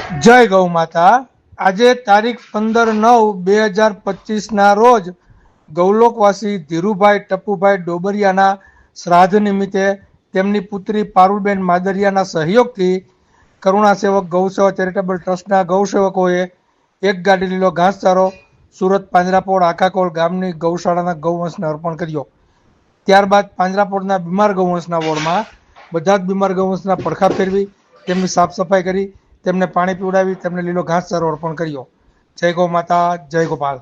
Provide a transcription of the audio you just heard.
જય ગૌ માતા। આજે તારીખ 15/9/2025 રોજ ગૌલોકવાસી ધીરુભાઈ ટપુભાઈ ડોબરિયાના શ્રાદ્ધ નિમિત્તે તેમની પુત્રી પારુલબેન માદરિયાના સહયોગથી કરુણા સેવક ગૌસેવા ચેરિટેબલ ટ્રસ્ટના ગૌસેવકોએ એક ગાડી લીલો ઘાસચારો સુરત પાંજરાપોળ આખાકોલ ગામની ગૌશાળાના ગૌવંશને અર્પણ કર્યો। ત્યારબાદ પાંજરાપોળના બીમાર ગૌવંશના વોર્ડમાં બધા જ બીમાર ગૌવંશના પડખા ફેરવી તેમની સાફ સફાઈ કરી, તેમને પાણી પીવડાવી, તેમને લીલો ઘાસચારો અર્પણ કર્યો। જય ગૌ માતા, જય ગોપાલ।